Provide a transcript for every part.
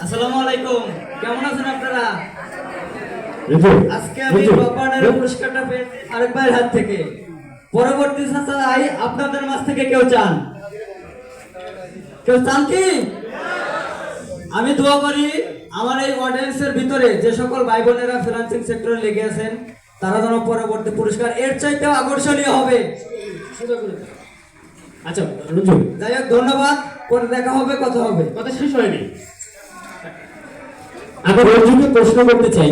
আসসালামু আলাইকুম, কেমন আছেন আপনারা? আজকে আমি বাপানের পুরস্কারটা পেয়ে আরেক ভাইয়ের হাত থেকে। পরবর্তী সাথে আপনাদের মাঝ থেকে কেউ চান? কেউ চান কি? আমি দোয়া করি আমার এই অডিয়েন্সের ভিতরে যে সকল ভাই বোনেরা ফ্রিল্যান্সিং সেক্টরে লেগে আছেন তারা যেন পরবর্তী পুরস্কার এর চাইতেও আকর্ষণীয় হবে। আচ্ছা রঞ্জু, যাই হোক, ধন্যবাদ। পরে দেখা হবে, কথা হবে। কথা শেষ হয়নি। আমি রঞ্জুকে প্রশ্ন করতে চাই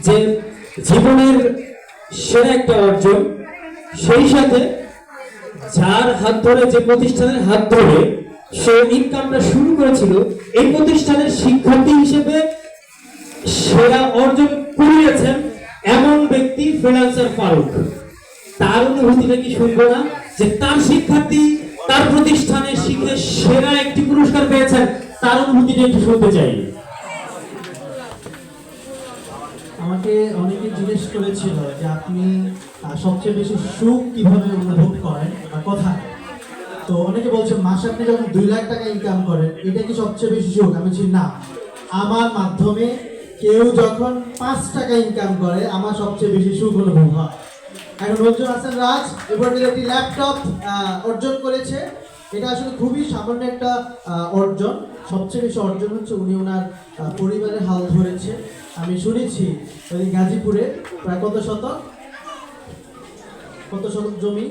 যে জীবনের সেরা একটা অর্জন, সেই সাথে যার হাত ধরে, যে প্রতিষ্ঠানের হাত ধরে সে ইনকামটা শুরু করেছিল, এই প্রতিষ্ঠানের শিক্ষার্থী হিসেবে সেরা অর্জন করিয়েছেন এমন ব্যক্তি ফ্রিল্যান্সার ফারুক। তার অনুভূতিটা কি শুনবো না, যে তার শিক্ষার্থী তার প্রতিষ্ঠানে শিখে সেরা একটি পুরস্কার পেয়েছেন? তার অনুভূতিটা একটু শুনতে চাই। আমাকে অনেকে জিজ্ঞেস করেছিল যে আপনি সবচেয়ে বেশি সুখ কিভাবে অনুভব করেন বা কোথায়। তো অনেকে বলছে মাসে আপনি যখন 2 লাখ টাকা ইনকাম করেন এটা কি সবচেয়ে বেশি সুখ? আমি বলছি না, আমার মাধ্যমে কেউ যখন 5 টাকা ইনকাম করে আমার সবচেয়ে বেশি সুখ অনুভব হয়। এখন রঞ্জন হাসান রাজ এবার একটি ল্যাপটপ অর্জন করেছে। এটা আসলে খুবই সামান্য একটা অর্জন। সবচেয়ে বেশি অর্জন হচ্ছে উনি ওনার পরিবারের হাল ধরেছে। আমি শুনেছি ওই গাজীপুরে প্রায় কত শতক জমি,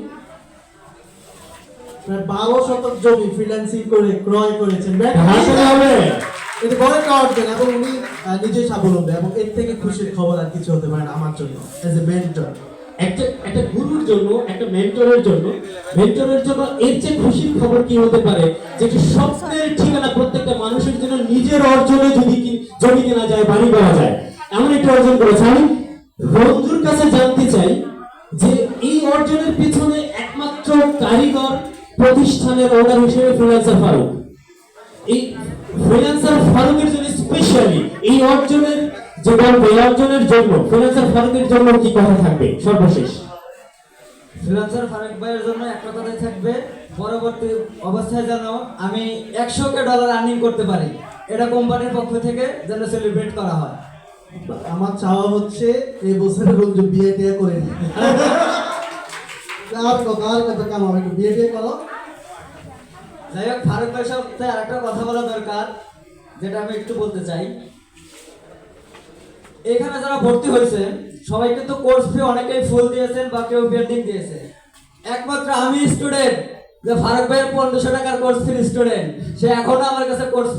প্রায় 12 শতক জমি ফ্রিল্যান্সিং করে ক্রয় করেছেন। এটা বড় একটা অর্জন এবং উনি নিজেই স্বাবলম্বী, এবং এর থেকে খুশির খবর আর কিছু হতে পারে না আমার জন্য এজ এ মেন্টর। একটা গুরুর জন্য, একটা মেন্টরের জন্য এর চেয়ে খুশির খবর কি হতে পারে? যে একটা স্বপ্নের ঠিকানা প্রত্যেকটা মানুষের জন্য নিজের অর্জনে যদি জমি কেনা যায়, বাড়ি করা যায়, এমন একটা অর্জন করেছে। আমি রঞ্জুর কাছে জানতে চাই যে এই অর্জনের পিছনে একমাত্র কারিগর প্রতিষ্ঠানের ওনার হিসেবে ফ্রিল্যান্সার ফারুক। এই ফ্রিল্যান্সার ফারুকের জন্য স্পেশালি এই অর্জনের যে গল্প, এই অর্জনের জন্য ফ্রিল্যান্সার ফারুকের জন্য কি কথা থাকবে সর্বশেষ? ফ্রিল্যান্সার ফারুক ভাইয়ের জন্য এক কথাই থাকবে, পরবর্তী অবস্থায় যেন আমি $100 আর্নিং করতে পারি, এটা কোম্পানির পক্ষ থেকে যেন সেলিব্রেট করা হয়। আমার চাওয়া হচ্ছে এই বছরে রঞ্জু বিয়ে টিয়ে করে নি। আর কথা কাম হবে, বিয়ে টিয়ে করো। যাই হোক, ফারুক ভাইয়ের সাথে আরেকটা কথা বলা দরকার, যেটা আমি একটু বলতে চাই। এখানে যারা ভর্তি হয়েছে সবাই কিন্তু কোর্স ফি অনেকেই ফুল দিয়েছেন বা কেউ পেন্ডিং দিয়েছে। একমাত্র আমি স্টুডেন্ট যে ফারুক ভাইয়ের 1500 টাকার কোর্স ফি স্টুডেন্ট, সে এখনো আমার কাছে কোর্স